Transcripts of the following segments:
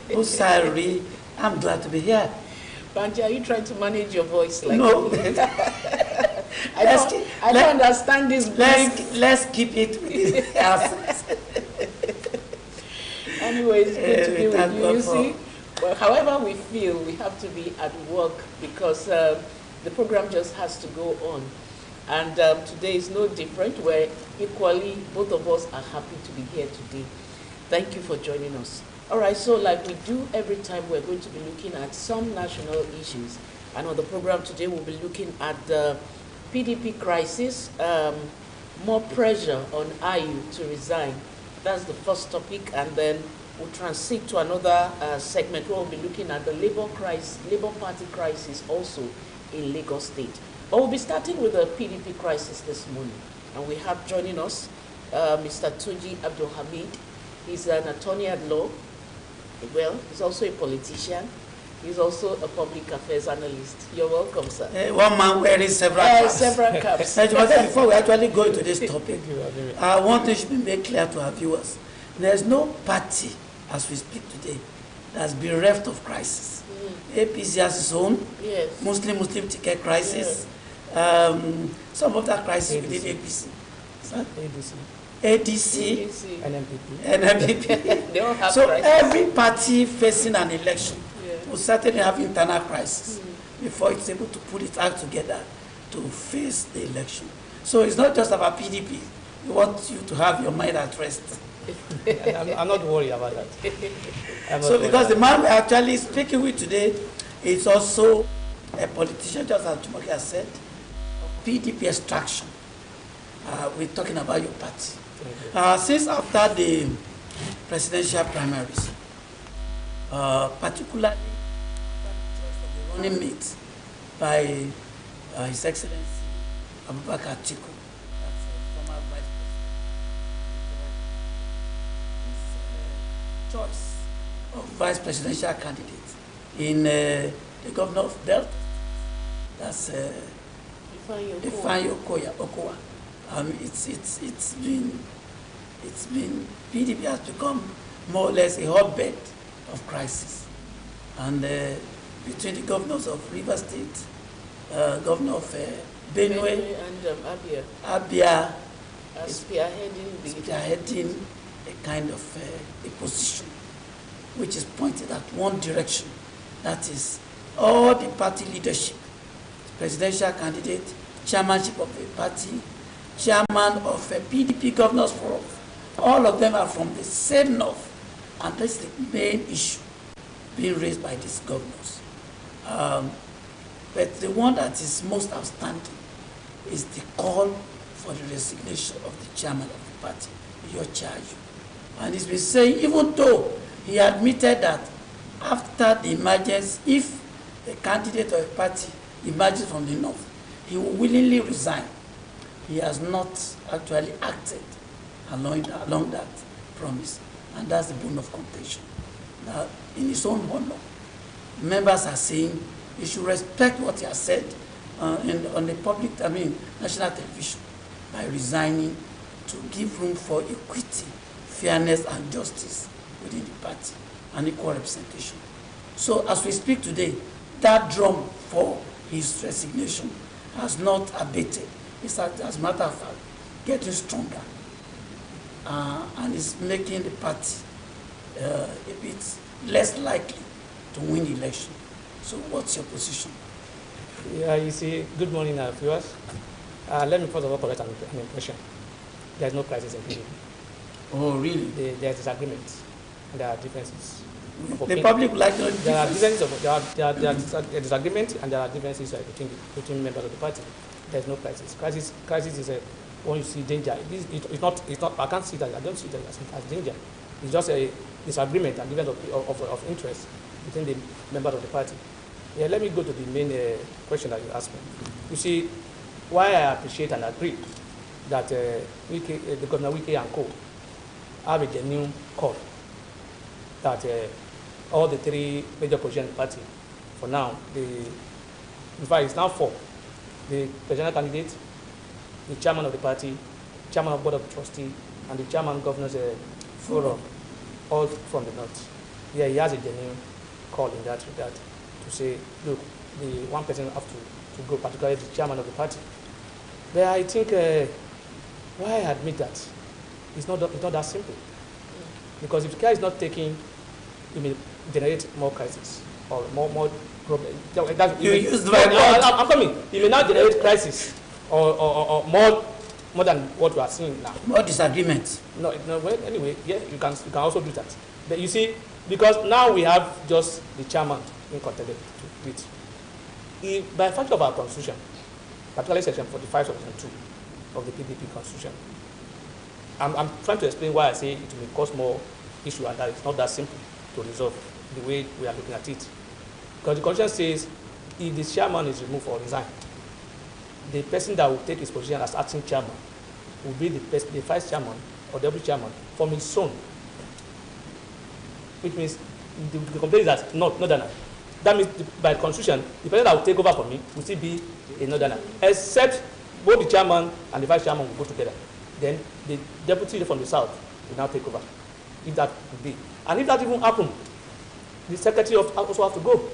Usari, I'm glad to be here. Banji, are you trying to manage your voice like No. I don't understand this. Let's keep it with this accent. Anyway, it's good to be with you. You for- see, well, however we feel, we have to be at work because the program just has to go on. And today is no different. We're equally, both of us are happy to be here today. Thank you for joining us. All right, so like we do every time, we're going to be looking at some national issues. And on the program today, we'll be looking at the PDP crisis, more pressure on IU to resign. That's the first topic, and then we'll transit to another segment where we'll be looking at the Labour Party crisis also in Lagos State. But we'll be starting with the PDP crisis this morning. And we have joining us Mr. Tunji Abdul Hamid. He's an attorney at law. Well, he's also a politician. He's also a public affairs analyst. You're welcome, sir. One man wearing several caps. Several caps. Before we actually go into this topic, I want to be made clear to our viewers. There's no party, as we speak today, that's bereft of crisis. APC has its own, Yes. Muslim ticket crisis, some of that crisis within APC. ADC, NMPP. They all have So crisis. every party facing an election will certainly have internal crisis before it's able to put its act together to face the election. So it's not just about PDP. We want you to have your mind at rest. I'm not worried about that. So because the man we're actually speaking with today is also a politician, just as Jumoke has said, PDP extraction. We're talking about your party. Since after the presidential primaries, particularly the running mate by His Excellency Abubakar Atiku, that's former vice president, choice of vice presidential candidate in the governor of Delta, that's Ifeanyi Okowa. It's been PDP has become more or less a hotbed of crisis, and between the governors of Rivers State, governor of Benue and Abia spearheading a kind of a position which is pointed at one direction, that is all the party leadership, presidential candidate, chairmanship of a party, chairman of a PDP governors forum, all of them are from the same north, and that's the main issue being raised by these governors. But the one that is most outstanding is the call for the resignation of the chairman of the party, your charge. And he's been saying, even though he admitted that after the emergence, if a candidate of a party emerges from the north, he will willingly resign. He has not actually acted along that promise, and that's the bone of contention. Now, in his own honor, members are saying he should respect what he has said on the national television by resigning to give room for equity, fairness, and justice within the party and equal representation. So, as we speak today, that drum for his resignation has not abated. It's, as a matter of fact, getting stronger, and is making the party a bit less likely to win the election. So what's your position? Yeah, you see, good morning, viewers. Let me first of all correct an impression. There's no crisis in PDP. Oh, really? There's disagreements, and there are differences. The public would like to know the There are difference. differences. There are disagreements, and there are differences between members of the party. There's no crisis. Crisis is when you see danger. It's not. I can't see that. I don't see that as danger. It's just a disagreement and difference of interest between the members of the party. Yeah, let me go to the main question that you asked me. You see, why I appreciate and agree that the Governor Wike and co have a genuine call that all the three major positions in the party, for now, in fact, it's now four. The presidential candidate, the chairman of the party, chairman of board of trustee, and the chairman governors forum, all from the north. yeah, he has a genuine call in that regard to say, look, the one person have to go, particularly the chairman of the party. But I think why I admit that it's not that simple. Because if the care is not taken, it may generate more crisis or more problem. You use the word. word. I'm coming. It may not generate crisis or more than what we are seeing now. More disagreements. No, well, anyway, yeah, you can also do that. But you see, because now we have just the chairman in contended to it. By virtue of our constitution, particularly section 45, section 2 of the PDP constitution, I'm trying to explain why I say it may cause more issue and that it's not that simple to resolve the way we are looking at it. Because the constitution says if the chairman is removed or resigned, the person that will take his position as acting chairman will be the vice chairman or deputy chairman from his zone. Which means the complaint is that northerner. That means by constitution, the person that will take over for me will still be a northerner, except both the chairman and the vice chairman will go together. Then the deputy from the south will now take over, if that could be. And if that even happens, the secretary also have to go.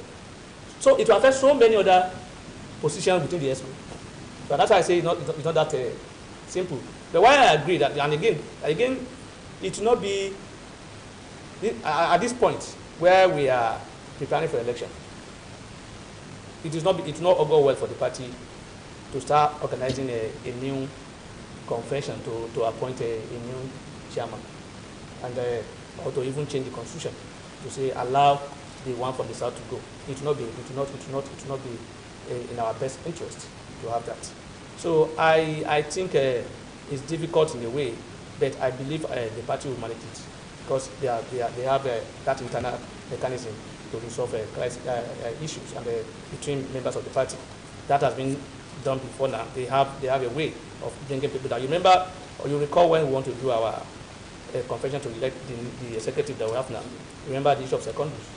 So it will affect so many other positions within the SO. So that's why I say it's not that simple. But why I agree that, and again, it will not be at this point where we are preparing for election. It will not go well for the party to start organizing a new convention to appoint a new chairman, and or to even change the constitution to say allow the one from the south to go. It will not be in our best interest to have that. So I think it's difficult in a way, but I believe the party will manage it because they have that internal mechanism to resolve issues and between members of the party. That has been done before now. They have a way of bringing people down. You remember, or you recall when we want to do our convention to elect the executive that we have now. Remember the issue of secondaries?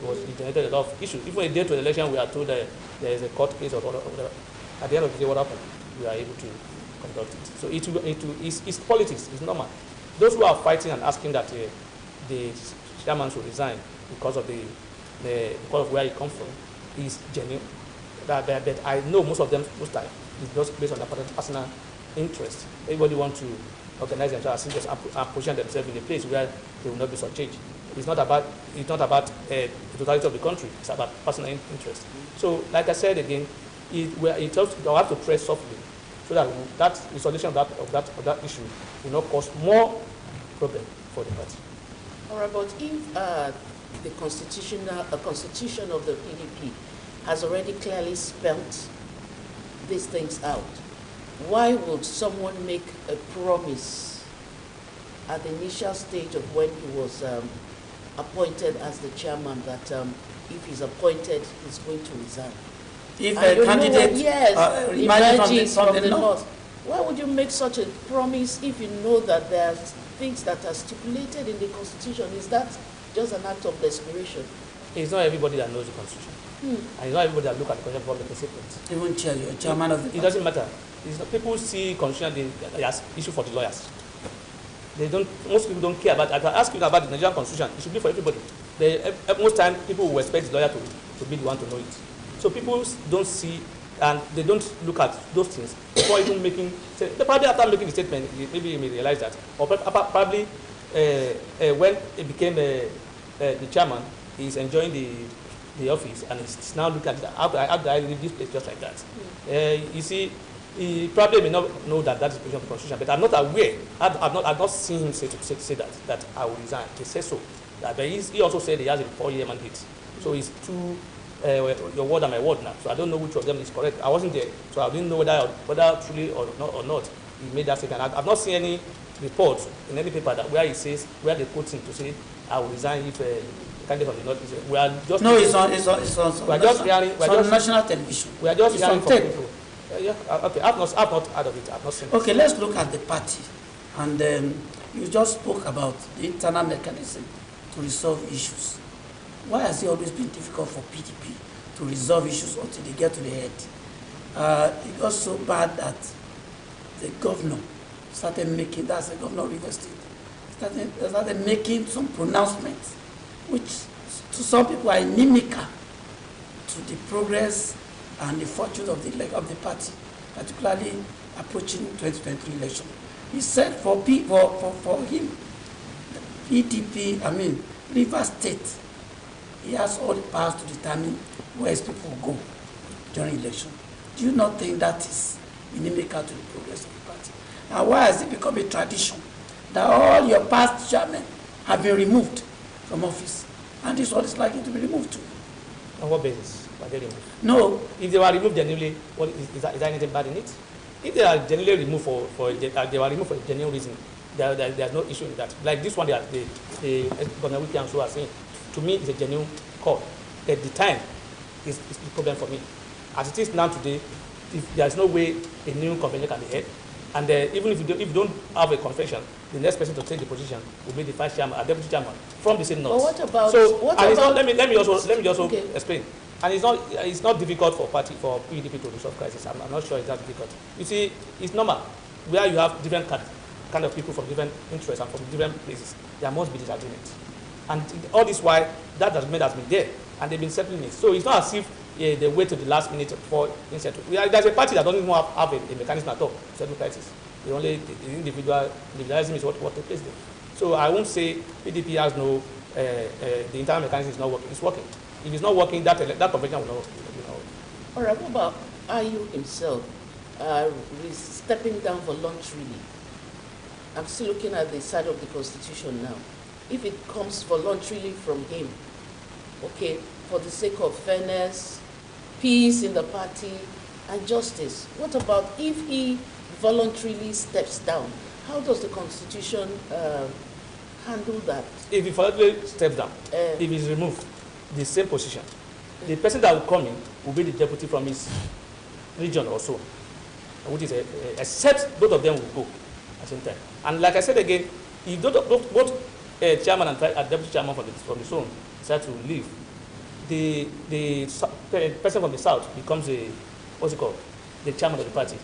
It generated a lot of issues. Even a day to the election, we are told that there is a court case or whatever. At the end of the day, what happened? We are able to conduct it. So it's politics. It's normal. Those who are fighting and asking that the chairman should resign because of because of where he comes from is genuine. But I know most of them, most time, is just based on their personal interest. Everybody wants to organize themselves and position themselves in a place where they will not be subject. It's not about the totality of the country. It's about personal interest. So, like I said again, it have to press softly, so that resolution of that issue will not cause more problem for the party. All right, but if the constitution of the PDP has already clearly spelt these things out, why would someone make a promise at the initial stage of when he was appointed as the chairman that if he's appointed, he's going to resign? If a candidate emerges from the north, why would you make such a promise if you know that there are things that are stipulated in the Constitution? Is that just an act of desperation? It's not everybody that knows the Constitution. And it's not everybody that look at the Constitution for the principles. Even chairman of the party. It doesn't matter. People see Constitution as issue for the lawyers. Most people don't care about it. If I ask you about the Nigerian Constitution, it should be for everybody. Most time, people will expect the lawyer to be the one to know it. So people don't see and they don't look at those things before even making. Probably after making the statement, maybe you may realize that, or probably when he became the chairman, he's enjoying the office and he's now looking at how do I leave this place just like that. You see, he probably may not know that is the position of the Constitution, but I'm not aware. I've not seen him say that I will resign. He says so. But he also said he has a 4-year mandate, so it's two. Your word and my word now. So I don't know which of them is correct. I wasn't there, so I didn't know whether truly or not he made that statement. I've not seen any report in any paper where he says, where they quote him to say, I will resign if the candidate from the north is. We are just. No, it's on national television. We are just hearing from people. Okay. I've not heard of it. I've not seen it. Okay, let's look at the party, and you just spoke about the internal mechanism to resolve issues. Why has it always been difficult for PDP to resolve issues until they get to the head? It got so bad that the governor started making, that's the governor of Rivers State, started making some pronouncements which to some people are inimical to the progress and the fortune of the party, particularly approaching 2023 election. He said for him, PDP, Rivers State, he has all the powers to determine where his people will go during election. Do you not think that is inimical to the progress of the party? And why has it become a tradition that all your past chairmen have been removed from office? And this one is likely to be removed too. On what basis were they removed? No. If they were removed genuinely, is there anything bad in it? If they are genuinely removed they were removed for a genuine reason, there's no issue with that. Like this one, the Governor Wiki and so are saying, to me, it's a genuine call. At the time, it's the problem for me. As it is now today, if there's no way a new convention can be held, and even if you don't have a convention, the next person to take the position will be the vice chairman, a deputy chairman from the same north. But what about? So, what and about? Let me also okay. explain. And it's not difficult for PDP to resolve crisis. I'm not sure it's that difficult. You see, it's normal where you have different kind of people from different interests and from different places. There must be disagreement. And all this while, that agreement has been there, and they've been settling it. So it's not as if they wait to the last minute for settle. There's a party that doesn't even have a mechanism at all to settle crisis. The individualism is what takes place there. So I won't say PDP has no, the internal mechanism is not working. It's working. If it's not working, that convention will not. All right, what about Ayu himself stepping down voluntarily? I'm still looking at the side of the Constitution now. If it comes voluntarily from him, okay, for the sake of fairness, peace in the party, and justice, what about if he voluntarily steps down? How does the Constitution handle that? If he voluntarily steps down, if he's removed, the same position, the person that will come in will be the deputy from his region or so, which is except both of them will go at the same time. And like I said again, if both chairman and deputy chairman from the zone decide to leave, the person from the south becomes the chairman of the party.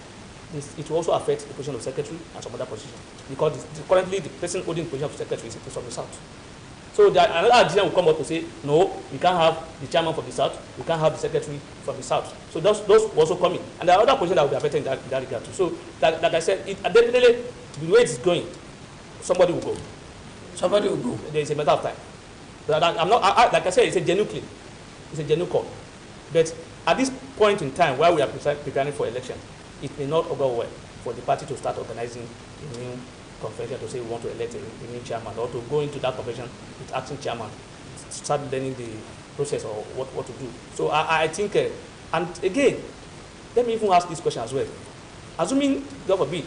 It will also affect the position of secretary and some other position, because currently the person holding the position of secretary is from the south. So another decision will come up to say, no, we can't have the chairman from the south, we can't have the secretary from the south. So those will also come in. And there are other positions that will be affected in that regard too. So like I said, definitely the way it is going, somebody will go. Somebody will go. There is a matter of time. Like I said, it's a genuine claim. It's a genuine call. But at this point in time, while we are preparing for election, it may not go well for the party to start organizing a new convention to say we want to elect a new chairman, or to go into that convention with acting chairman, start learning the process or what to do. So I think, and again, let me even ask this question as well. Assuming, God forbid,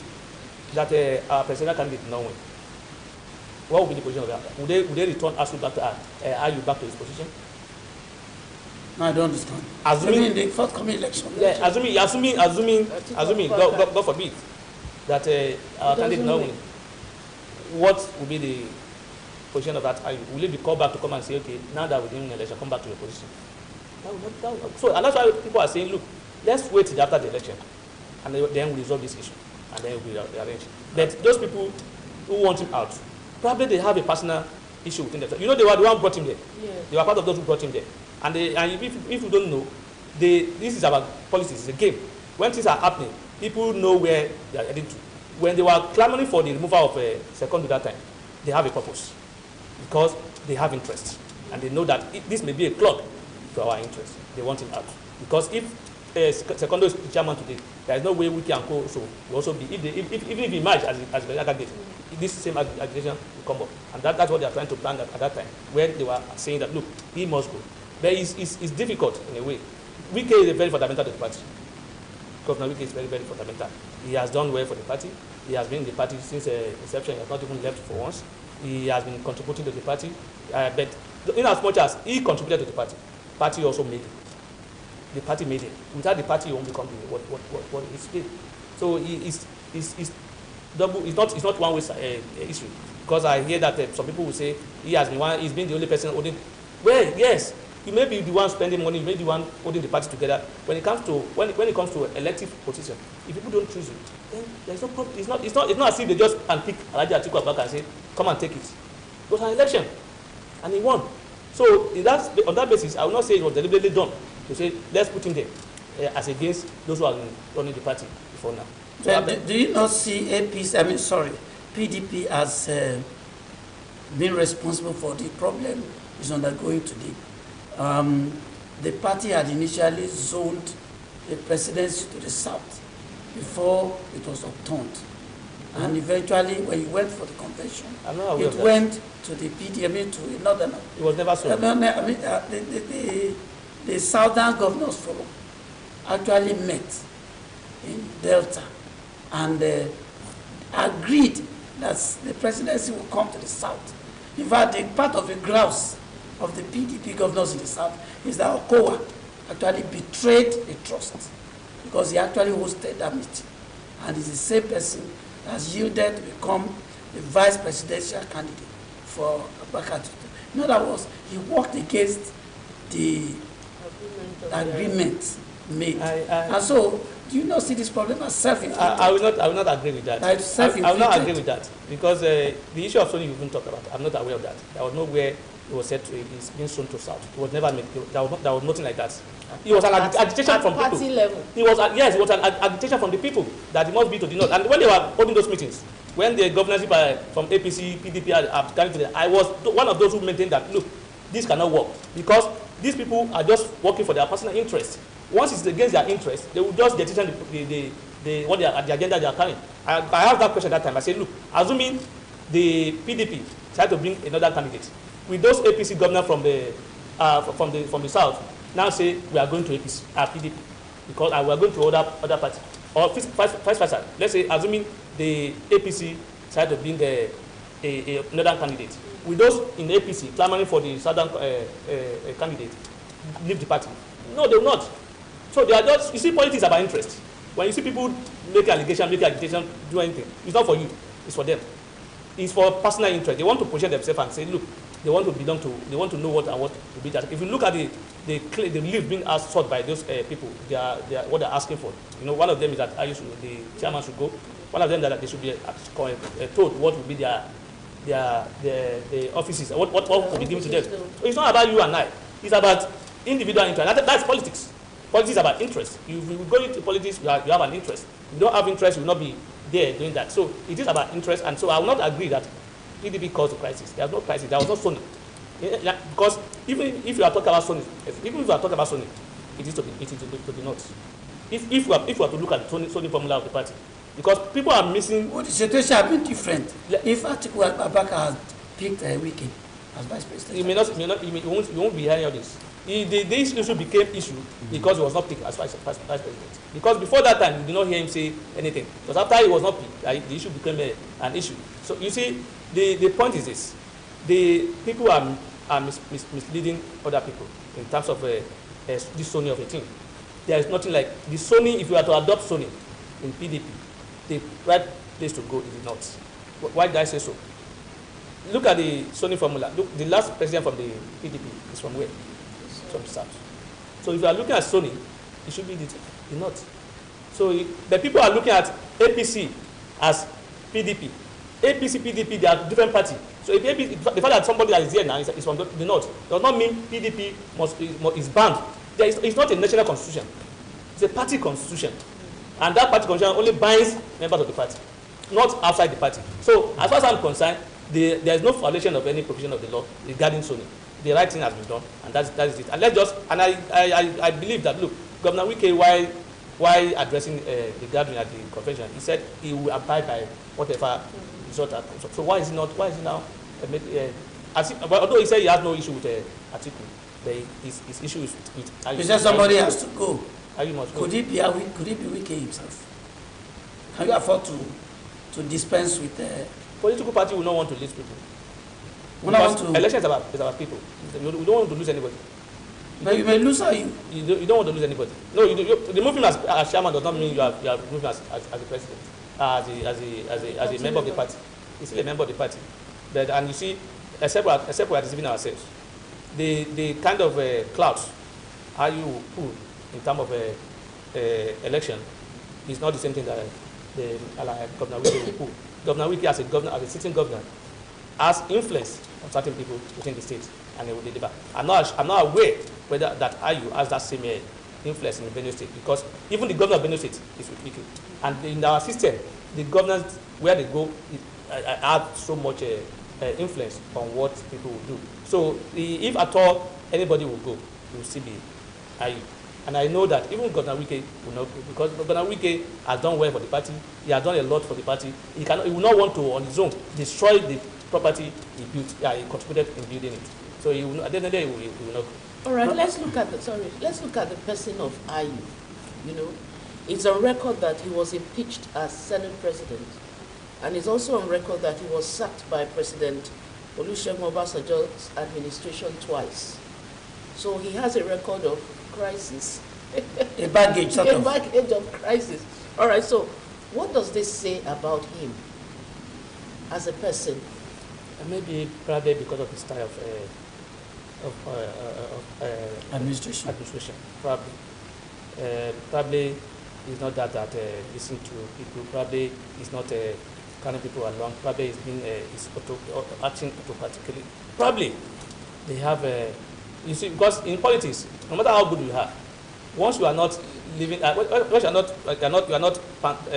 that our presidential candidate did not win, what will be the position of that? Would they return Asu back to his position? No, I don't understand. Assuming in the forthcoming election. Yeah, assuming, God forbid, that our candidate did not win, what will be the position of that? Will it be called back to come and say, okay, now that we're doing an election, come back to your position? So, and that's why people are saying, look, let's wait till after the election, and then we resolve this issue, and then we'll arrange. But those people who want him out, probably they have a personal issue within themselves. You know, they were the one who brought him there. Yeah. They were part of those who brought him there. And if you don't know, this is about politics. It's a game. When things are happening, people know where they are heading to. When they were clamoring for the removal of Second that time, they have a purpose, because they have interest, and they know that this may be a clog to our interest. They want him out, because if Secondo is chairman today, there is no way we can go. So we also be even if he emerge as a candidate, this same agitation will come up, and that's what they are trying to plan at that time, when they were saying that, look, he must go. But it's difficult in a way. Wike is very fundamental to the party. Governor Wike is very, very fundamental. He has done well for the party. He has been in the party since inception. He has not even left for once. He has been contributing to the party. But in as much as he contributed to the party also made it. The party made it. Without the party, he won't become what it's been. So it's double. It's not one way issue. Because I hear that some people will say he's been the only person holding. Well, yes. You may be the one spending money, you may be the one holding the party together. When it comes to elective position, if people don't choose you, then there's no problem. It's not as if they just pick Alhaji Atiku Abubakar and say, come and take it. It was an election, and he won. So on that basis, I will not say it was deliberately done to say let's put him there as against those who are running the party before now. So do you not see PDP as being responsible for the problem is undergoing today? The party had initially zoned the presidency to the south before it was upturned. And eventually, when you went for the convention, it went to the PDP, to the northern. It was never so. The Southern Governors Forum actually met in Delta and agreed that the presidency will come to the south. In fact, part of the grouse of the PDP governors in the south is that Okowa actually betrayed the trust because he actually hosted that meeting. And it's the same person that has yielded to become the vice presidential candidate for Abubakar. In other words, he worked against the agreement made. And so, do you not see this problem as self-inflicted? I will not agree with that. I will not agree with that because the issue of Sony you even talk about, I'm not aware of that. There was nowhere it was said to it's being sown to south. It was never made. There was nothing like that. It was an agitation from party people. Level. Yes, it was an agitation from the people that it must be to the north. And when they were holding those meetings, when the governorship from APC, PDP are coming to them, I was one of those who maintained that look, this cannot work because these people are just working for their personal interest. Once it's against their interest, they will just jettison the agenda they are carrying. I asked that question at that time. I said, look, assuming the PDP tried to bring another candidate, with those APC governors from the south now say we are going to APC, PDP, because we are going to other party, or vice versa. Let's say assuming the APC tried to bring another candidate, with those in APC clamoring for the southern candidate, leave the party. No, they will not. So they are just, you see, politics about interest. When you see people make agitation, do anything, it's not for you, it's for them. It's for personal interest. They want to position themselves and say, look, they want to know what will be that. If you look at the leave being sought by those people, what they're asking for. You know, one of them is that the chairman should go. One of them that they should be told what will be their offices, what will be given to them. So it's not about you and I. It's about individual interest. That's politics. Politics is about interest. If you go into politics, you have an interest. If you don't have interest, you will not be there doing that. So it is about interest, and so I will not agree that PDP caused the crisis. There was no crisis. There was no Sony. Because even if you are talking about Sony, it is to the north. If we are to look at the Sony formula of the party, because people are missing. Well, the situation has been different. If Atiku Abubakar has picked Wike as vice president, you won't be hearing all this. This issue became issue because he was not picked as vice president. Because before that time, you did not hear him say anything. Because after he was not picked, the issue became an issue. So you see, the point is this: the people are misleading other people in terms of this Sony of a thing. There is nothing like the Sony. If you are to adopt Sony in PDP, the right place to go is the north. Why did I say so? Look at the Sony formula. Look, the last president from the PDP is from where? From the south. So if you are looking at Sony, it should be the north. So the people are looking at APC as PDP. APC, PDP, they are different parties. So if the fact that somebody that is here now is from the north does not mean PDP is banned. It's not a national constitution. It's a party constitution. And that party constitution only binds members of the party, not outside the party. So as far as I'm concerned, there is no violation of any provision of the law regarding Sony. The right thing has been done, and that is it. And I believe that, look, Governor Wike, while addressing the gathering at the convention, he said he will abide by whatever result that comes up. So why is he now? Although he said he has no issue with Atiku, his issue is with. He said somebody has to go. Could it be Wike himself? Can you afford to dispense with? Political party will not want to lose people. Election is about people. You don't want to lose anybody. But you may lose how you don't want to lose anybody. No, remove him as chairman does not mean you are removing him as the president, as a member of the party. He's still a member of the party. But and you see, except we are deceiving ourselves, the kind of clouds how you pull in terms of election is not the same thing that Governor Wike will pull. Governor Wike as a sitting governor has influence on certain people within the state. and he will deliver. I'm not aware whether that IU has that same influence in Benue State, because even the governor of Benue State is with Wike. And in our system, the governors, where they go, have so much influence on what people will do. So if at all anybody will go, it will still be IU. And I know that even Governor Wike will not go, because Governor Wike has done well for the party. He has done a lot for the party. He will not want to, on his own, destroy the property he built. He contributed in building it. So he will, at the end of the day, he will not go. All right, let's look at the person of IU. You know, it's on record that he was impeached as Senate president, and it's also on record that he was sacked by President Olusegun Obasanjo's administration twice. So he has a record of crisis. A baggage, sort of. A baggage of crisis. All right, so what does this say about him as a person? Maybe probably because of his style of administration. Probably. Probably he's not that listen to people. Probably he's not carrying people along. Probably he's been acting autocratically. Probably they have you see, because in politics, no matter how good you are, once you are not living, once you are not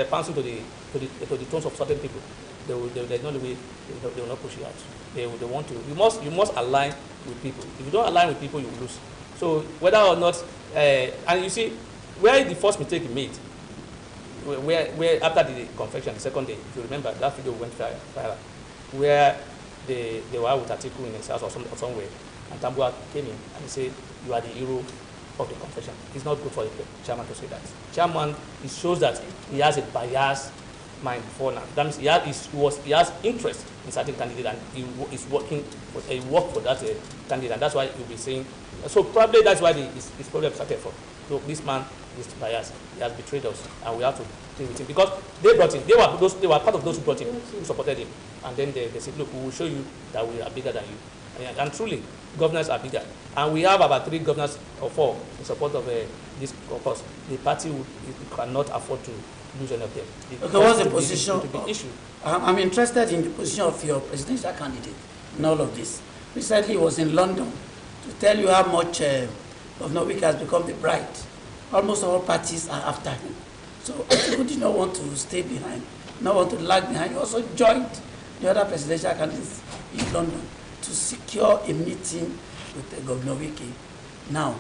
passing to the tones of certain people, there's no way they will not push you out. They want to. You must align with people. If you don't align with people, you will lose. So whether or not, and you see, where the first mistake he made, where after the confession, the second day, if you remember, that video went viral, where they were with Atiku in his house or somewhere, and Tambua came in and he said, "You are the hero of the confession." It's not good for the chairman to say that. Chairman, it shows that he has a biased mind before now. That means he has interest in certain candidate, and he worked for that candidate, and that's why he'll be saying. So probably that's why his problem started from. Look, this man is biased. He has betrayed us, and we have to deal with him, because they brought him. They were part of those who brought him, who supported him, and then they said, "Look, we will show you that we are bigger than you." And truly, governors are bigger, and we have about 3 governors or 4 in support of this cause. The party cannot afford to lose any of them. Okay, what's the position? Issue. I'm interested in the position of your presidential candidate in all of this. Recently, he was in London to tell you how much Governor Wike has become the bride. Almost all parties are after him. So Atiku did not want to stay behind, not want to lag behind. He also joined the other presidential candidates in London to secure a meeting with Governor Wike. Now,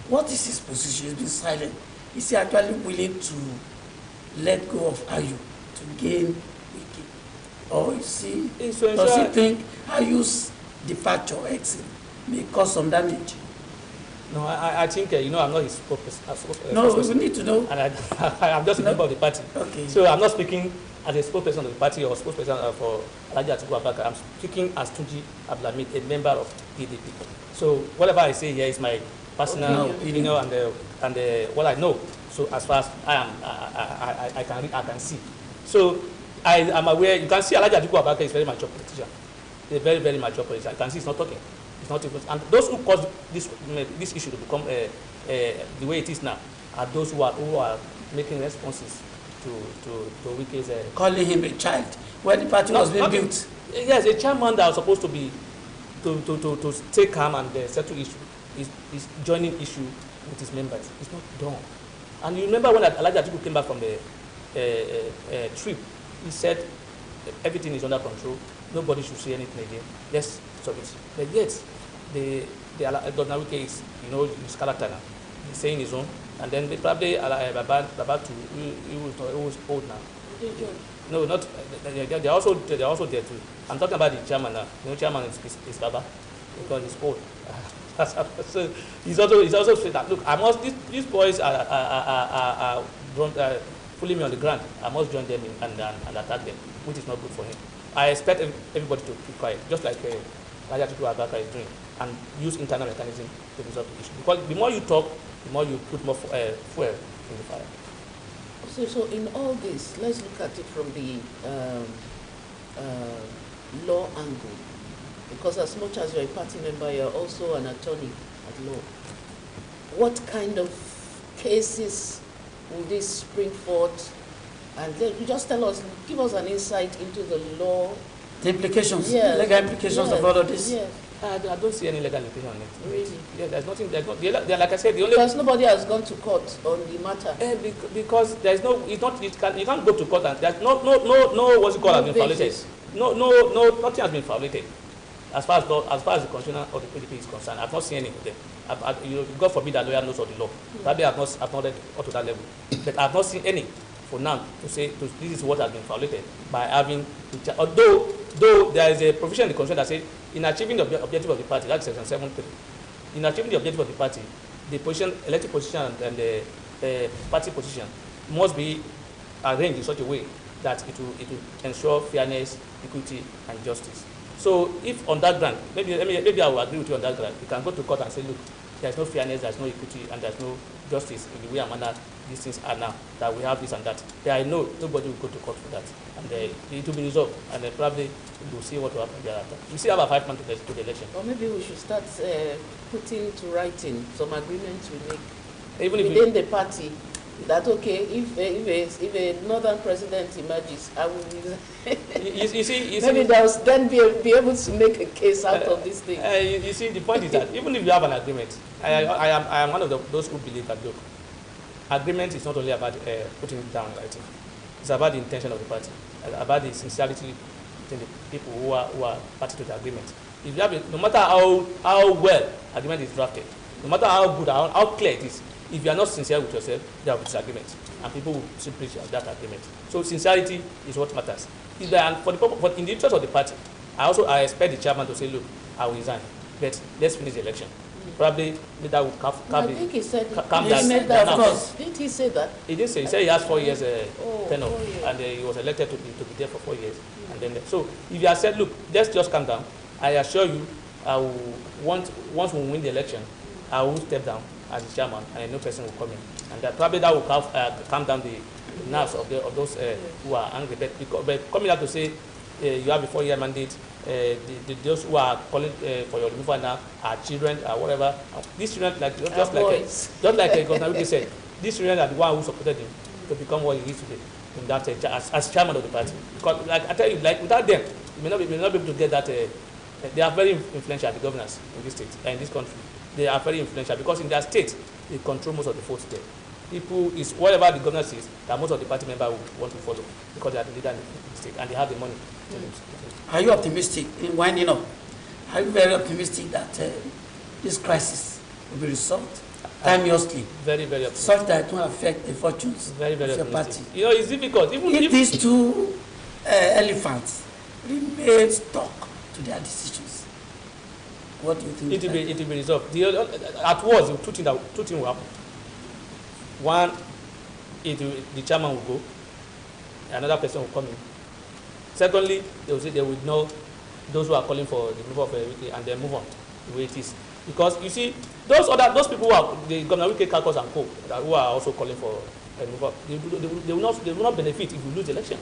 what is his position? He's been silent. Is he actually willing to let go of IU to gain Wike? Or does he think IU's departure or exit may cause some damage? No, I think, I'm not his spokesperson. No, we need to know. And I'm just a member of the party. Okay. So I'm not speaking as a spokesperson of the party or spokesperson for Alhaji Atiku Abubakar. I'm speaking as Tunji Abdulhamid, a member of PDP. So whatever I say here is my personal opinion and what I know. So as far as I can see. So I am aware. You can see Alhaji Atiku Abubakar is very mature politician. A very, very mature politician. I can see he's not talking. It's not even, and those who caused this issue to become the way it is now are those who are making responses to Wike's calling him a child when the party was being built. Yes, a chairman that was supposed to be to stay calm and settle issue is joining issue with his members. It's not done. And you remember when Alhaji Atiku came back from the trip, he said everything is under control. Nobody should say anything again. Yes, so it's, but yet the Governor Wike is, his character now. He's saying his own, and then probably Baba too, he was old now. No, not they're also there too. I'm talking about the chairman now. Chairman is Baba because he's old. So he's also said that, look, I must these boys are pulling me on the ground. I must join them and attack them, which is not good for him. I expect everybody to keep quiet, just like Alhaji Atiku Abubakar is doing, and use internal mechanism to resolve the issue. Because the more you talk, the more you put more fuel in the fire. So in all this, let's look at it from the law angle. Because as much as you're a party member, you're also an attorney at law. What kind of cases will this spring forth? And then you just give us an insight into the law. The implications, legal implications of all of this. Yes. I don't see any legal implication on it. Really? Yeah, there's nothing. There's not, like I said, the only Because nobody has gone to court on the matter. because there's no, it's not. You can't go to court and there's no what's it called has been violated. No, nothing has been violated. As far as the constitution of the PDP is concerned, I've not seen any of them. God forbid that lawyer knows of the law. Probably I've not read up to that level, but I've not seen any for now to say this is what has been violated by having. Though there is a provision in the constitution that says in achieving the objective of the party, that's section 7.3. In achieving the objective of the party, the position, elected position and the party position must be arranged in such a way that it will ensure fairness, equity, and justice. So if on that ground, maybe I will agree with you on that ground, you can go to court and say, look, there's no fairness, there's no equity, and there's no justice in the way and manner these things are now, that we have this and that. Then I know nobody will go to court for that. And it will be resolved, and then probably we'll see what will happen thereafter. We still have a 5 months to the election. Or maybe we should start putting to writing some agreements we make Even within the party. That okay, if a northern president emerges, I will you see, maybe they'll then be able to make a case out of this thing. You see, the point is that even if you have an agreement, I am one of those who believe that, look, agreement is not only about putting it down in writing. It's about the intention of the party, about the sincerity between the people who are party to the agreement. If you have no matter how well agreement is drafted, no matter how good, how clear it is, if you are not sincere with yourself, there will be disagreement, and people will simply breach that agreement. So sincerity is what matters. But in the interest of the party, I expect the chairman to say, look, I will resign, but let's finish the election. Probably that will I think he said calm down. Of course. Didn't he say that? He didn't say. He said he has 4 years tenure, 4 years. and he was elected to be there for 4 years. And then, so if you have said, look, let's just calm down, I assure you, I will once we win the election, I will step down as the chairman, and a new person will come in, and probably that will calm down the nerves of those who are angry. But coming out to say you have a 4-year mandate, those who are calling for your removal now are children or whatever. These children, just like Governor Wike said, these children are the one who supported him to become what he is today in that as chairman of the party. Because, like I tell you, like without them, you may not be able to get that. They are very influential, the governors in this state and in this country. They are very influential because in their state, they control most of the votes there. People is whatever the governor says, that most of the party members will want to follow because they are the leader in the state and they have the money. Are you optimistic in winding up? Are you very optimistic that this crisis will be resolved timeously? Very, very optimistic. Such that it won't affect the fortunes very, very of your optimistic. party. You know, it's difficult. Even if these two elephants remain stuck to their decisions, what do you think? It will be resolved. At worst, two things will happen. One, the chairman will go, another person will come in. Secondly, they will say they will ignore those who are calling for the removal of Wike and then move on the way it is. Because you see, those people who are the Governor Wike, Kalkos and Co, who are also calling for a removal, they will not benefit if you lose the election.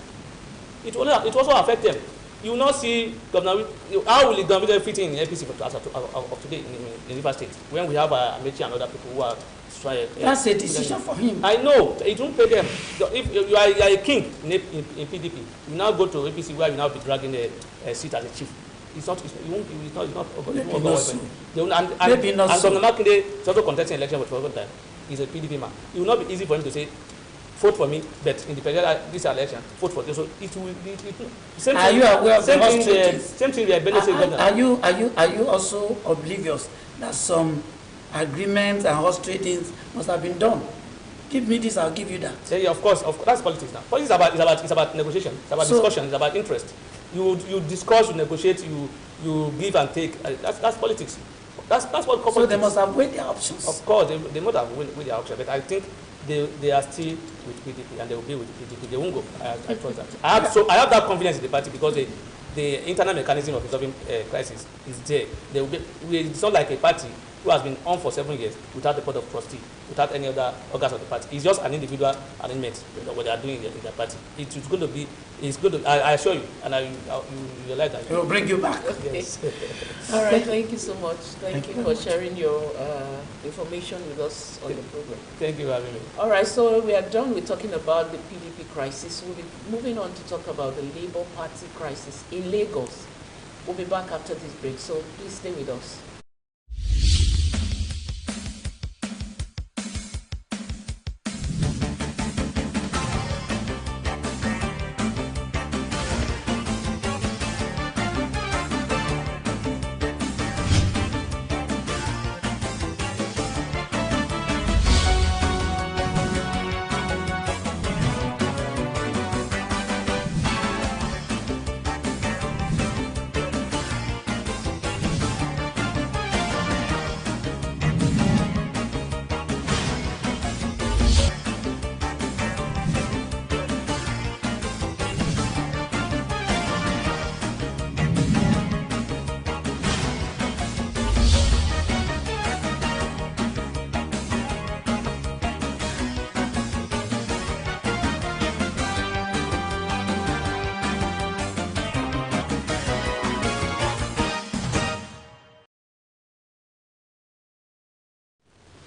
It will also affect them. You will not see Governor Wike. How will the Governor Wike fit in APC of today in River State when we have Amechi and other people who are trying? That's a decision for him. I know it won't pay them. If you are a king in PDP, you now go to APC where you now be dragging a seat as a chief. It's not. Maybe not so. And Governor Makinde is also contesting election for the second time. He's a PDP man. It will not be easy for him to say, vote for me, but in the this election, vote for this. So it will be same Are you aware of same the same thing we are benefiting governor. Are you also oblivious that some agreements and horse tradings must have been done? Give me this, I'll give you that. Yeah, of course, that's politics now. Politics is about negotiation, it's about discussion, it's about interest. You discuss, you negotiate, you give and take. That's politics. That's what corporate. So they must have weighed their options. Of course, they must have weighed their options, but I think they are still with PDP and they will be with PDP. They won't go. I trust that. I have that confidence in the party because the internal mechanism of resolving crisis is there. They will be. It's not like a party who has been on for 7 years without the board of trustee, without any other organs of the party. It's just an individual arrangement what they are doing in the party. It's going to be. It's good. I assure you, and you like that. It will bring you back. Yes. All right. Thank you so much. Thank you for sharing your information with us on the program. Thank you for having me. All right. So we are done with talking about the PDP crisis. We'll be moving on to talk about the Labour Party crisis in Lagos. We'll be back after this break, so please stay with us.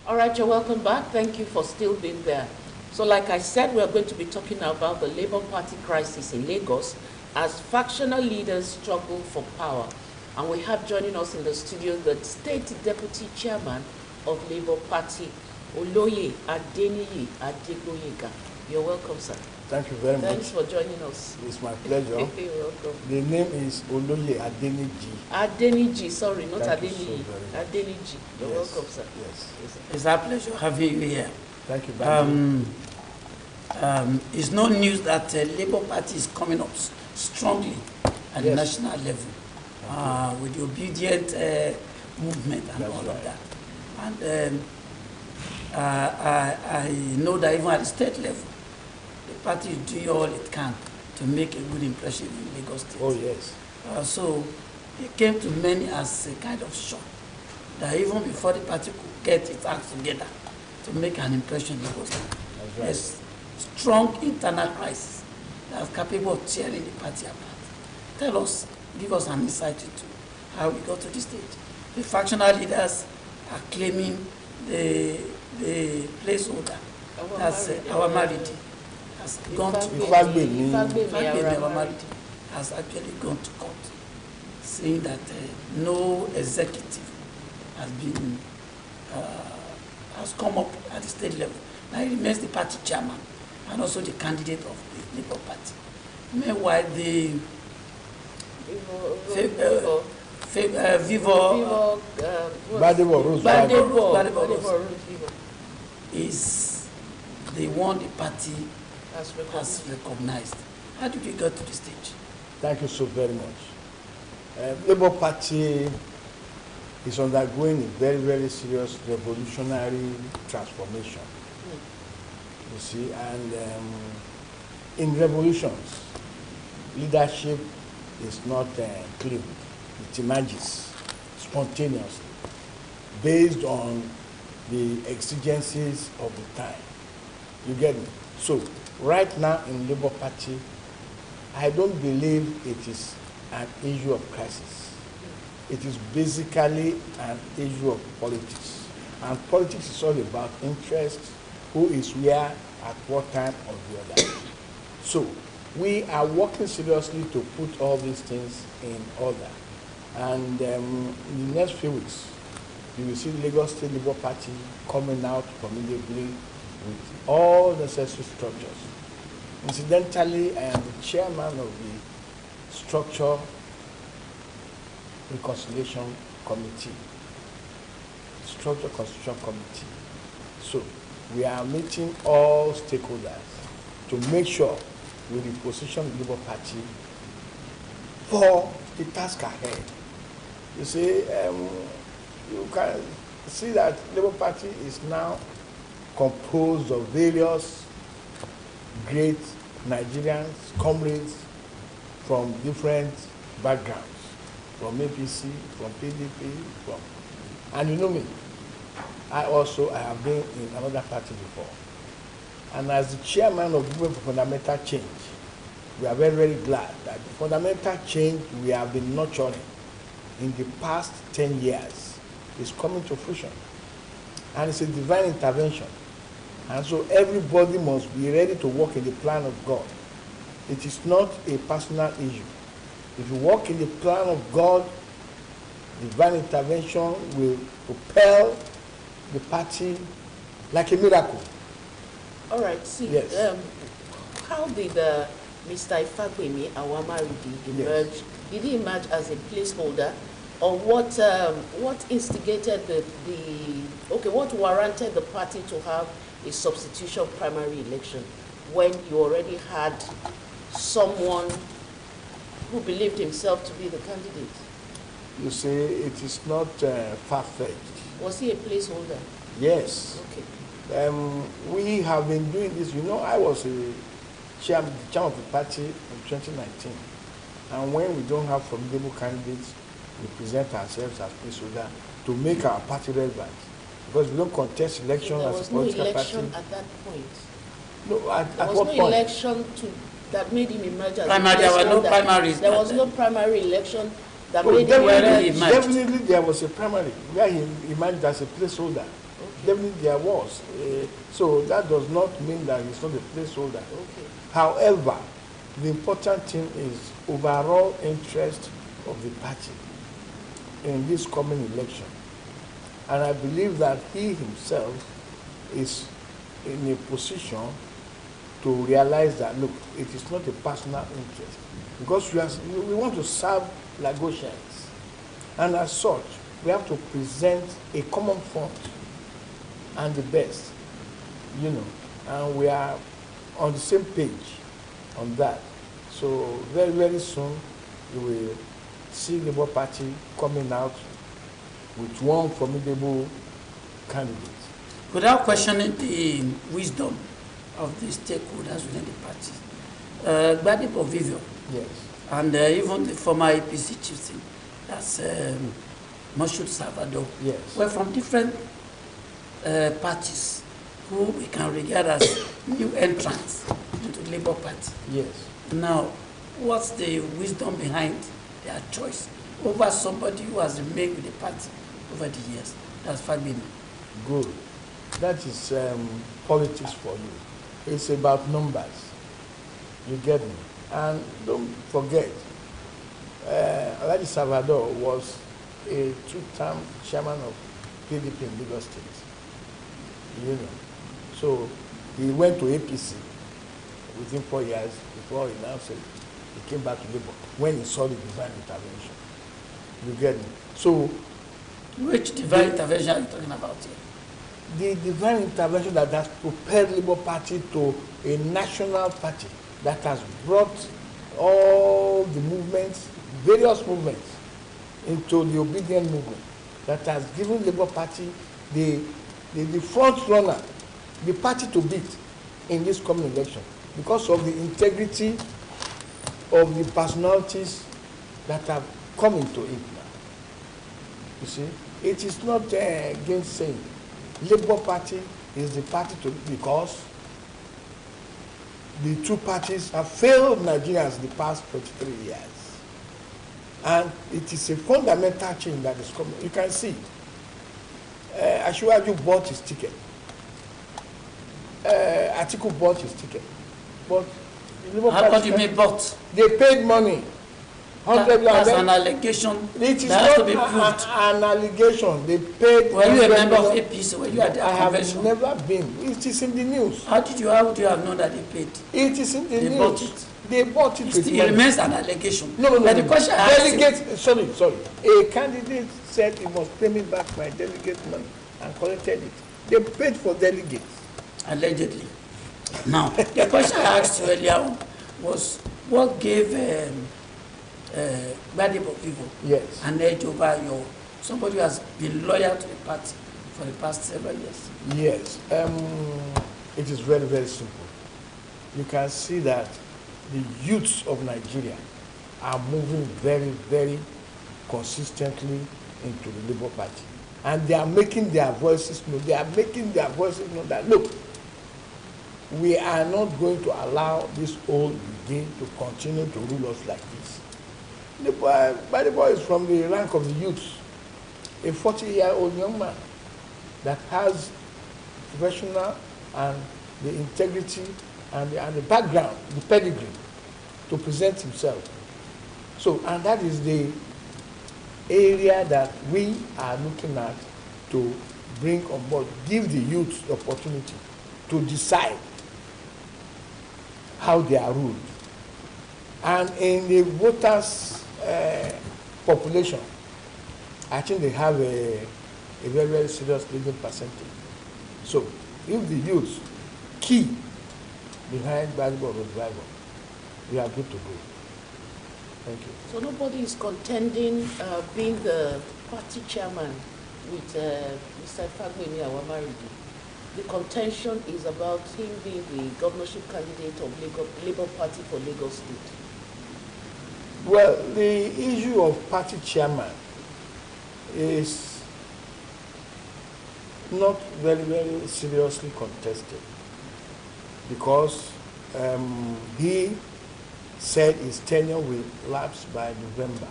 All right, you're welcome back. Thank you for still being there. So like I said, we're going to be talking about the Labour Party crisis in Lagos as factional leaders struggle for power. And we have joining us in the studio the State Deputy Chairman of Labour Party, Oloye Adeniyi Adegboyega. You're welcome, sir. Thank you very much. Thanks for joining us. It's my pleasure. You're welcome. The name is Oloye Adeniji. Adeniji, sorry, not Thank you Adeniyi. so very much. Adeniji. You're Yes. welcome, sir. Yes. Yes, sir. It's our pleasure having you here. Thank you very much. It's no news that Labour Party is coming up strongly at the Yes. national level with the obedient movement and That's all of right. that. And I know that even at the state level, the party is doing all it can to make a good impression in Lagos State. Oh, yes. So it came to many as a kind of shock that even before the party could get its act together to make an impression in Lagos State, That's right. there's strong internal crisis that is capable of tearing the party apart. Tell us, give us an insight into how we got to this stage. The factional leaders are claiming the placeholder, that's our marriage, has gone to Ifagbemi. our marriage has actually gone to court, saying that no executive has been has come up at the state level. Now he remains the party chairman and also the candidate of the Labour Party. Meanwhile, the Vivo Badebo Rose. Badebo is the one the party has recognized. How did we get to this stage? Thank you so very much. Labour Party is undergoing a very, very serious revolutionary transformation. You see, and in revolutions, leadership is not claimed. It emerges spontaneously based on the exigencies of the time. You get me? So, right now in Labour Party, I don't believe it is an issue of crisis. It is basically an issue of politics. And politics is all about interest, who is where, at what time or the other. So, we are working seriously to put all these things in order. And in the next few weeks, you will see the Lagos State Labour Party coming out formidably with all necessary structures. Incidentally, I am the chairman of the Structure Reconciliation Committee, Structure Constitution Committee. So we are meeting all stakeholders to make sure we reposition the Labour Party for the task ahead. You see, you can see that Labour Party is now composed of various great Nigerians, comrades from different backgrounds, from APC, from PDP, and you know me, I have been in another party before. And as the chairman of the Movement for Fundamental Change, we are very, very glad that the fundamental change we have been nurturing in the past 10 years is coming to fruition. And it's a divine intervention. And so everybody must be ready to work in the plan of God. It is not a personal issue. If you walk in the plan of God, divine intervention will propel the party like a miracle. All right, see, Yes. how did Mr. Ifagbemi Awamaridi emerge? Yes. Did he emerge as a placeholder, or what instigated what warranted the party to have a substitution primary election when you already had someone who believed himself to be the candidate? You see, it is not far-fetched. Was he a placeholder? Yes. Okay. We have been doing this. You know, I was the chairman of the party in 2019. And when we don't have formidable candidates, we present ourselves as placeholder to make our party relevant. Because we don't contest election as a political party. There was no election at that point. No, at There was what no point? election that made him emerge as Primary, a there were no placeholder. primaries. There was no primary election that Oh, made him already emerge. emerged. definitely there was a primary where he emerged as a placeholder. Okay. Definitely there was. So that does not mean that he's not a placeholder. Okay. However, the important thing is overall interest of the party in this coming election. And I believe that he himself is in a position to realize that, look, it is not a personal interest. Because we want to serve Lagosians. And as such, we have to present a common front and the best, you know. And we are on the same page on that. So very, very soon, you will see the Labour Party coming out with one formidable candidate. Without questioning the wisdom of the stakeholders within the party, Gbadebo Vivio Yes. and even the former APC chieftain, that's Moshood Salvador, Yes. were from different parties who we can regard as new entrants into the Labour Party. Yes. Now, what's the wisdom behind their choice over somebody who has remained with the party over the years? That's Fagbemi. Good. That is politics for you. It's about numbers. You get me? And don't forget, Alhaji Salvador was a two-term chairman of PDP in Lagos State. You know. So he went to APC within 4 years before he now said he came back to Labour when he saw the divine intervention. You get me? So Which divine intervention are you talking about here? the divine intervention that has propelled Labour Party to a national party that has brought all the movements, various movements, into the obedient movement, that has given Labour Party the front runner, the party to beat in this coming election because of the integrity of the personalities that have come into it now. You see, it is not gainsaying. Labour Party is the party to because the two parties have failed Nigerians the past 23 years. And it is a fundamental change that is coming. You can see Asiwaju bought his ticket. Atiku bought his ticket. But the Labour How Party, do you mean bought? they paid money. That's an allegation It is that has to be not proved. an allegation. They paid. Were you a member of million. APC? Were you at their I have convention? never been. It is in the news. How would you have known that they paid? It is in the They news. bought it. They bought it with It money. remains an allegation. No. But the question I asked you- Delegate, sorry. A candidate said he must pay me back my delegate money and collected it. They paid for delegates. allegedly. Now, the question I asked you earlier on was what gave Gbadebo Vivo Yes. an edge over somebody who has been loyal to the party for the past several years? Yes. It is very, very simple. You can see that the youths of Nigeria are moving very, very consistently into the Labour Party. And they are making their voices known. They are making their voices known that, look, we are not going to allow this old regime to continue to rule us like this. Gbadebo is from the rank of the youths, a 40-year-old young man that has professional and the integrity and the background, the pedigree to present himself. So, and that is the area that we are looking at to bring on board, give the youth the opportunity to decide how they are ruled. And in the voters' population, I think they have a very, very serious leading percentage. So, if the youth key behind Bible of revival, we are good to go. Thank you. So nobody is contending being the party chairman with Mr. Fagbemi Awamaridi. The contention is about him being the governorship candidate of Labour Party for Lagos State. Well, the issue of party chairman is not very, very seriously contested because he said his tenure will lapse by November.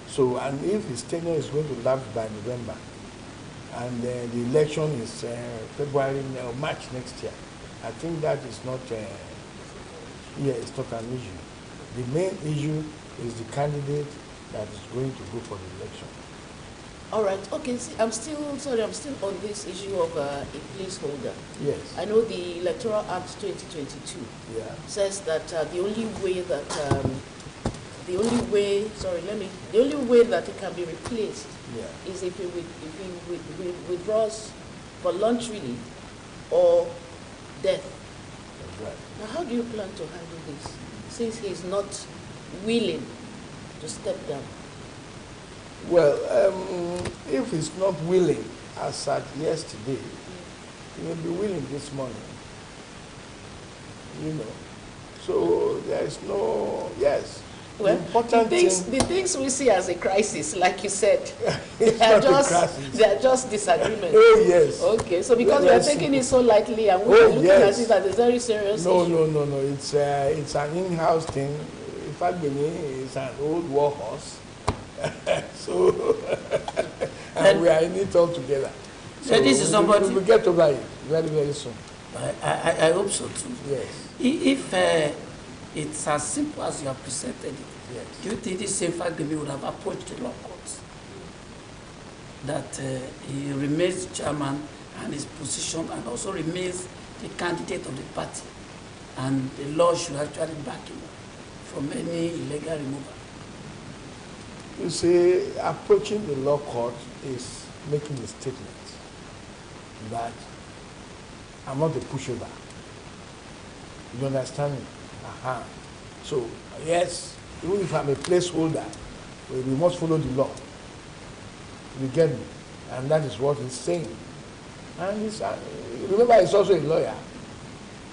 So, and if his tenure is going to lapse by November, and the election is February or March next year, I think that is not, it's not an issue. The main issue is the candidate that is going to go for the election. All right. Okay. See, I'm still on this issue of a placeholder. Yes. I know the Electoral Act 2022 says that the only way that it can be replaced is if he withdraws voluntarily or death. That's right. Now, how do you plan to handle this since he's not willing to step down? Well, if he's not willing, as at yesterday, he may be willing this morning. You know, so there is no, yes. Well, the things we see as a crisis, like you said, they are just disagreements. Oh, yes. Okay, so because we are taking it so lightly and we are looking at it as a very serious issue. No. It's an in-house thing. In fact, Benin is an old war horse. So, and we are in it all together. So this is somebody... We will get over it very, very soon. I hope so too. Yes. If it's as simple as you have presented it, yes. do you think this same Fagbemi would have approached the law courts that he remains chairman and his position and also remains the candidate of the party, and the law should actually back him from any illegal removal? You see, approaching the law court is making a statement that I'm not a pushover. You understand me? So, yes, even if I'm a placeholder, we must follow the law. You get me? And that is what he's saying. And he's, remember, he's also a lawyer.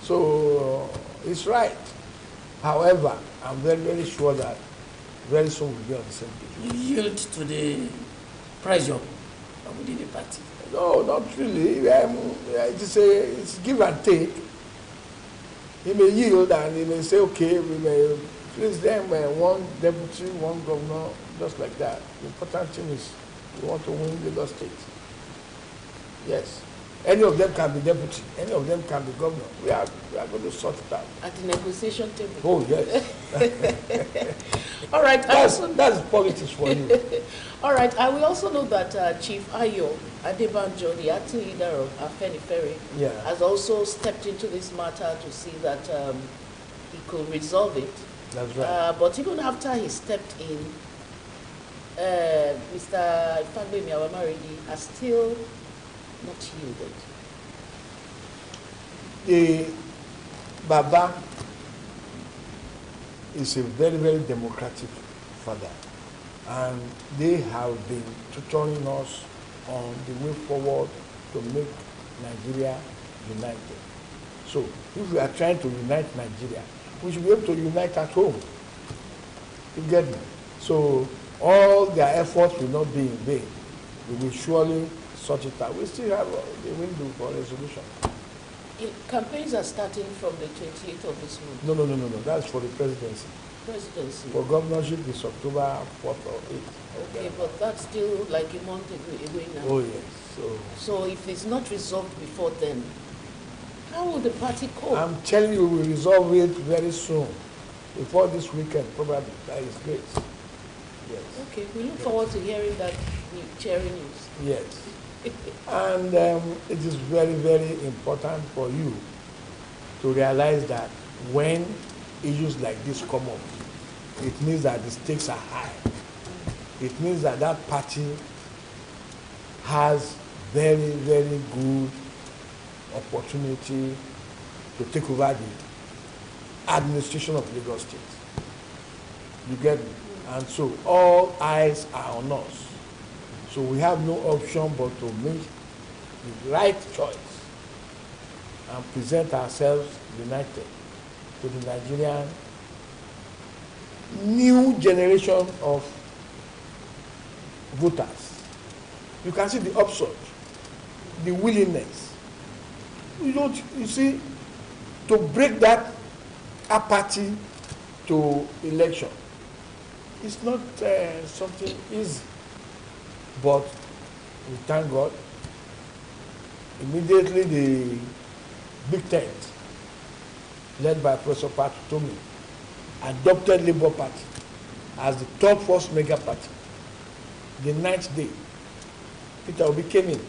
So, he's right. However, I'm very, very sure that very soon we'll be on the same page. You yield to the pressure within the party? No, not really. It's give and take. He may yield and he may say, okay, we may place them one deputy, one governor, just like that. The important thing is we want to win Lagos State. Yes. Any of them can be deputy, any of them can be governor. We are going to sort it out. At the negotiation table? Oh, yes. All right. That's politics for you. All right. I will also know that Chief Ayo Adebanjo, the acting leader of Afenifere, has also stepped into this matter to see that he could resolve it. That's right. But even after he stepped in, Mr. Fagbemi Awamaridi has still not yielded. The Baba is a very, very democratic father, and they have been tutoring us on the way forward to make Nigeria united. So if we are trying to unite Nigeria, we should be able to unite at home. You get me? So all their efforts will not be in vain. We will surely sort it out. We still have the window for resolution. Campaigns are starting from the 28th of this month. No. That's for the presidency. Presidency. For governorship, it's October 4th or 8th. Okay, but that's still like a month away now. Oh, yes. So if it's not resolved before then, how will the party cope? I'm telling you, we will resolve it very soon. before this weekend, probably. That is great. Yes. Okay, we look forward to hearing that cheering news. Yes. And it is very, very important for you to realize that when issues like this come up, it means that the stakes are high. It means that that party has very, very good opportunity to take over the administration of Lagos State. You get me? And so all eyes are on us. So we have no option but to make the right choice and present ourselves united to the Nigerian new generation of voters. You can see the upsurge, the willingness. You see, to break that apathy to election, it's not something easy. But we thank God. Immediately the big tent, led by Professor Pat Tomi, adopted Labour Party as the third first mega party. The 9th day, Peter Obi came in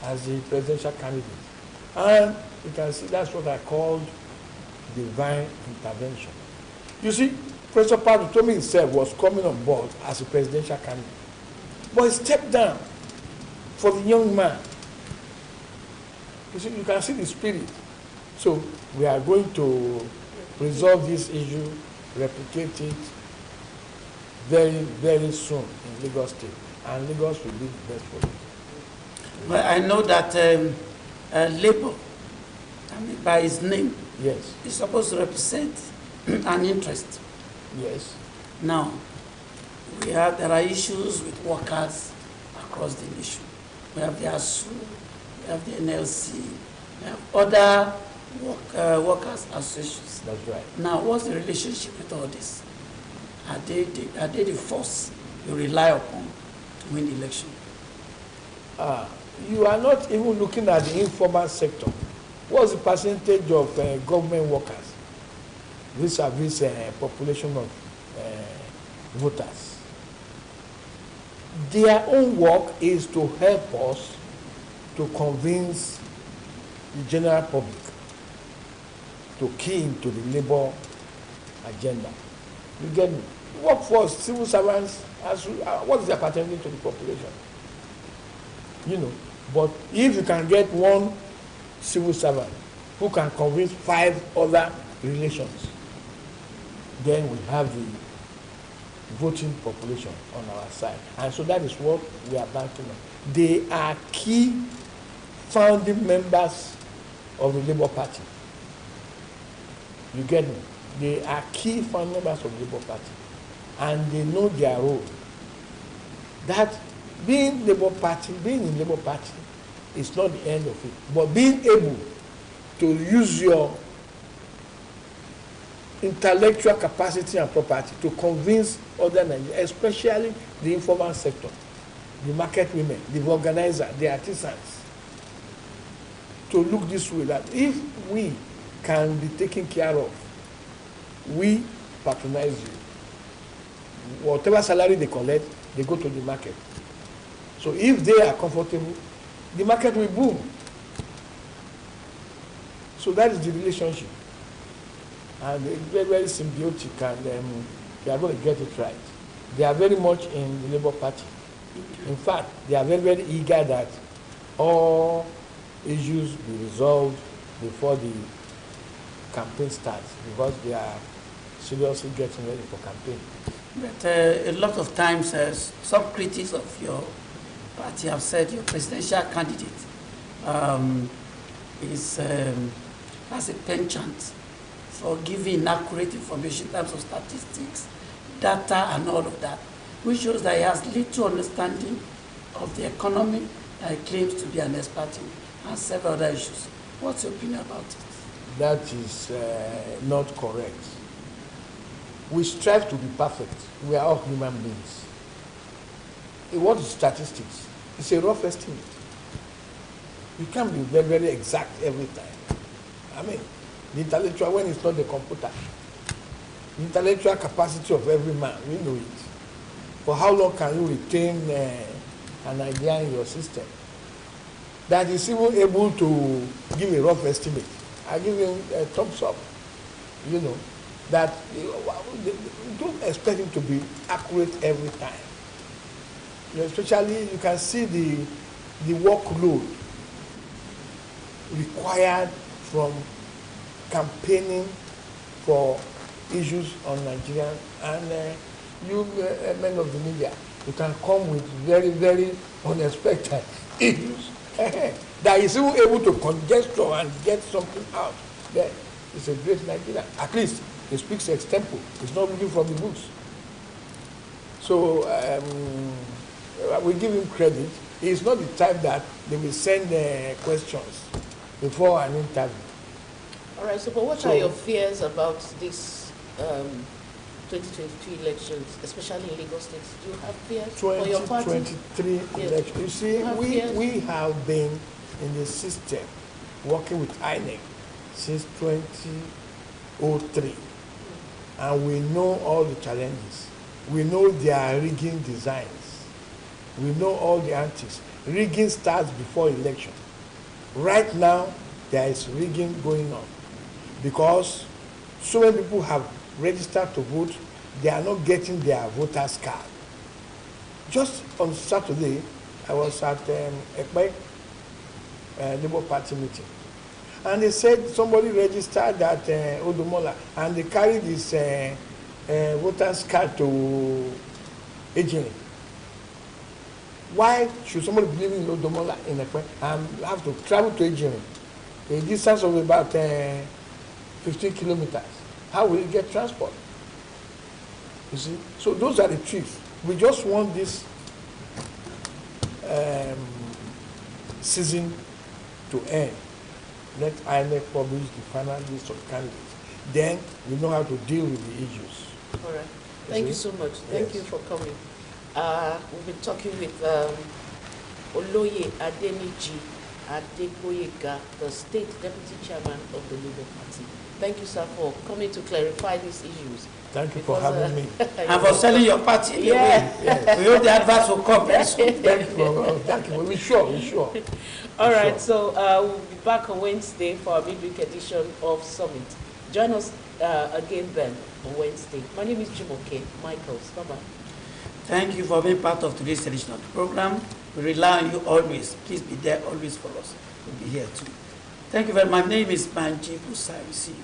as the presidential candidate. And you can see that's what I called divine intervention. You see, Professor Pat Tomi himself was coming on board as a presidential candidate. But he stepped down for the young man. You see, you can see the spirit. So we are going to resolve this issue, replicate it very, very soon in Lagos State. And Lagos will be the best for it. Well, I know that Labour, by his name, yes, is supposed to represent an interest. Yes. Now, there are issues with workers across the nation. We have the ASU, we have the NLC, we have other workers associations. That's right. Now, what's the relationship with all this? Are they the force you rely upon to win the election? You are not even looking at the informal sector. What's the percentage of government workers vis-a-vis population of voters? Their own work is to help us to convince the general public to key into the labor agenda. You get me? Workforce, civil servants, what is their percentage to the population? You know, but if you can get one civil servant who can convince 5 other relations, then we have the voting population on our side. And so that is what we are banking on. They are key founding members of the Labour Party. You get me? They are key founding members of the Labour Party. And they know their role. That being in Labour Party is not the end of it. But being able to use your intellectual capacity and property to convince other Nigerians, especially the informal sector, the market women, the organizer, the artisans, to look this way, that if we can be taken care of, we patronize you. Whatever salary they collect, they go to the market. So if they are comfortable, the market will boom. So that is the relationship. And it's very, very symbiotic, and they are going to get it right. They are very much in the Labour Party. In fact, they are very, very eager that all issues be resolved before the campaign starts, because they are seriously getting ready for campaign. But a lot of times, some critics of your party have said your presidential candidate has a penchant for giving inaccurate information in terms of statistics, data, and all of that, which shows that he has little understanding of the economy that he claims to be an expert in, and several other issues. What's your opinion about it? That is not correct. We strive to be perfect. We are all human beings. What is statistics? It's a rough estimate. You can't be very, very exact every time. I mean, the intellectual, when it's not the computer, the intellectual capacity of every man. We know it. For how long can you retain an idea in your system that is even able to give a rough estimate? I give him a thumbs up. You know, that you don't expect him to be accurate every time. You know, especially you can see the workload required from campaigning for issues on Nigeria, and you men of the media, you can come with very, very unexpected issues that is even able to conjecture and get something out. Then it's a great Nigerian. At least he speaks extempo. He's not reading from the books. So we give him credit. He's not the type that they will send questions before an interview. All right, so but what are your fears about this 2022 elections, especially in Lagos State? Do you have fears for your party? 2023 elections. You see, we have been in the system working with INEC since 2003, and we know all the challenges. We know their rigging designs. We know all the antics. Rigging starts before election. Right now, there is rigging going on because so many people have registered to vote. They are not getting their voters card. Just on Saturday, I was at Ekpe Labour Party meeting, and they said somebody registered at Odumola, and they carried this voters card to Ejini. Why should somebody be living in Odumola in Ekpe and have to travel to Ejini, a distance of about 15 kilometers? How will you get transport? You see, so those are the tricks. We just want this season to end. Let INEC publish the final list of candidates. Then we know how to deal with the issues. All right. Thank you so much. Thank you for coming. We've been talking with Oloye Adeniji Adegboyega, the State Deputy Chairman of the Labour Party. Thank you, sir, for coming to clarify these issues. Thank you for having me. And for selling your party in a way. Yes. We hope the adverts will come very soon. Thank you. We're sure. All right, so we'll be back on Wednesday for our midweek edition of Summit. Join us again then on Wednesday. My name is Jumoke Michaels. Bye-bye. Thank you for being part of today's edition of the program. We rely on you always. Please be there always for us. We'll be here too. Thank you very much. My name is Manji Busai. See you.